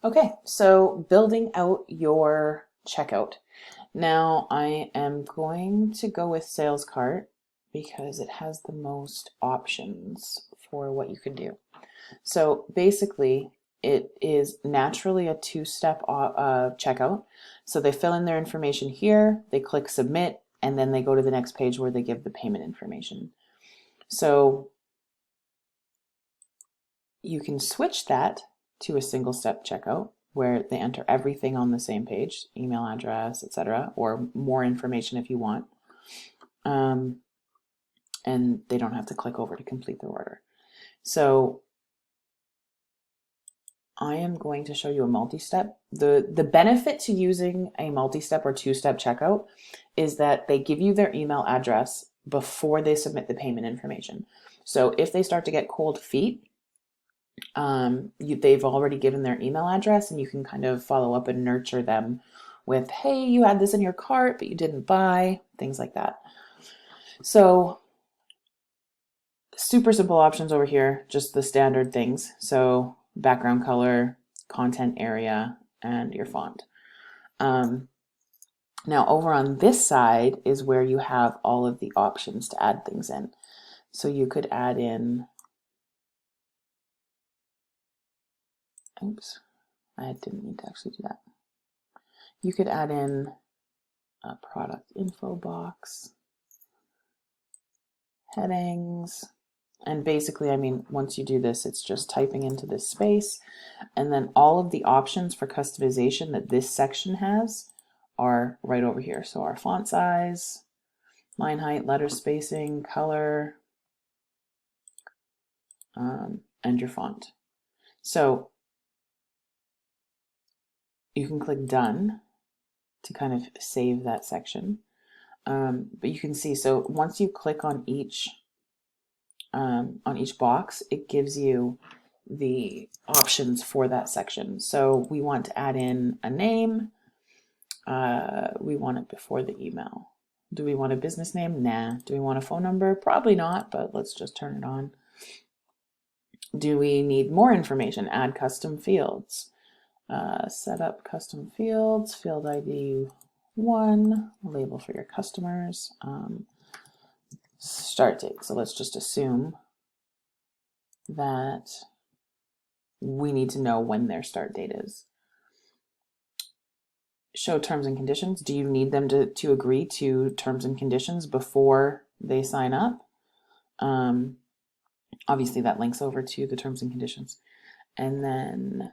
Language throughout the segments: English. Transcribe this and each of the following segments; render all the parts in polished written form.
Okay, so building out your checkout. Now I am going to go with sales cart because it has the most options for what you can do. So basically, it is naturally a two-step checkout. So they fill in their information here, they click submit, and then they go to the next page where they give the payment information. So you can switch that to a single step checkout where they enter everything on the same page, email address, etc., or more information if you want. And they don't have to click over to complete their order. So I am going to show you a multi-step. The benefit to using a multi-step or two-step checkout is that they give you their email address before they submit the payment information. So if they start to get cold feet, they've already given their email address, and you can kind of follow up and nurture them with, hey, you had this in your cart, but you didn't buy, things like that. So super simple options over here, just the standard things. So background color, content area, and your font. Now over on this side is where you have all of the options to add things in. So you could add in, oops, I didn't need to actually do that. You could add in a product info box, headings, and basically, I mean, once you do this, it's just typing into this space, and then all of the options for customization that this section has are right over here. So our font size, line height, letter spacing, color, and your font. So you can click done to kind of save that section. But you can see, so once you click on each box, it gives you the options for that section. So we want to add in a name. We want it before the email. Do we want a business name? Nah. Do we want a phone number? Probably not, but let's just turn it on. Do we need more information? Add custom fields. Set up custom fields, field ID 1, label for your customers. Start date. So let's just assume that we need to know when their start date is. Show terms and conditions. Do you need them to agree to terms and conditions before they sign up? Obviously that links over to the terms and conditions. And then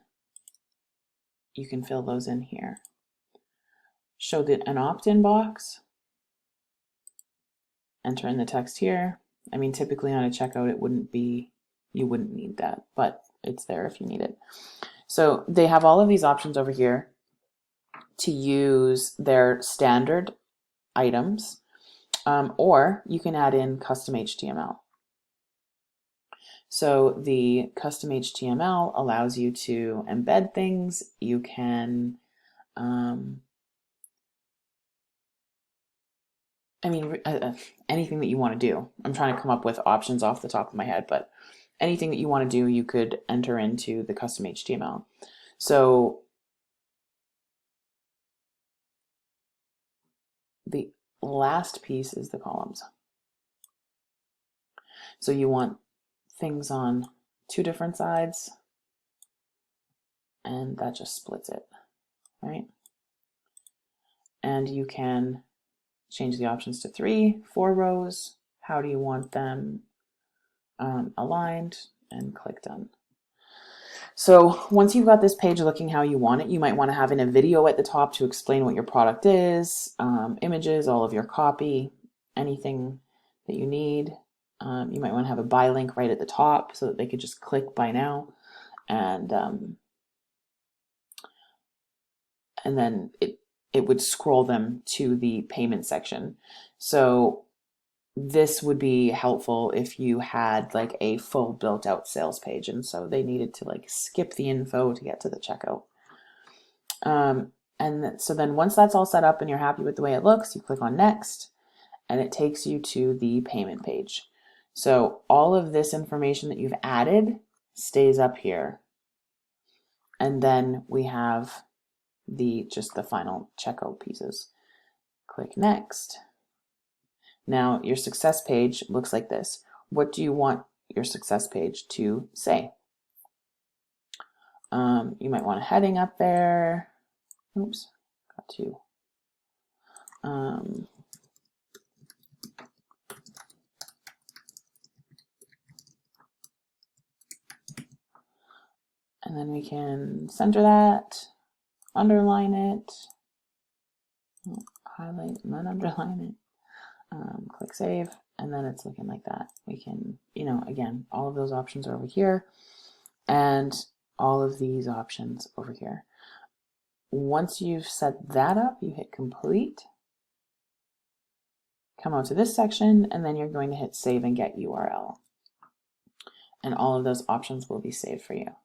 you can fill those in here. Show an opt-in box. Enter in the text here. I mean, typically on a checkout, you wouldn't need that, but it's there if you need it. So they have all of these options over here to use their standard items, or you can add in custom HTML. So the custom HTML allows you to embed things. You can, anything that you want to do. I'm trying to come up with options off the top of my head, but anything that you want to do, you could enter into the custom HTML. So the last piece is the columns. So you want things on two different sides, and that just splits it, right? And you can change the options to 3, 4 rows. How do you want them aligned? And click done. So once you've got this page looking how you want it, you might want to have in a video at the top to explain what your product is, images, all of your copy, anything that you need. You might want to have a buy link right at the top so that they could just click buy now, and then it would scroll them to the payment section. So this would be helpful if you had like a full built out sales page, and so they needed to like skip the info to get to the checkout. And so then once that's all set up and you're happy with the way it looks, you click on next, and it takes you to the payment page. So all of this information that you've added stays up here. And then we have just the final checkout pieces. Click next. Now your success page looks like this. What do you want your success page to say? You might want a heading up there. Oops, got to. And then we can center that, underline it, highlight and then underline it. Click save, and then it's looking like that. We can, again, all of those options are over here, and all of these options over here. Once you've set that up, you hit complete, come out to this section, and then you're going to hit save and get URL. And all of those options will be saved for you.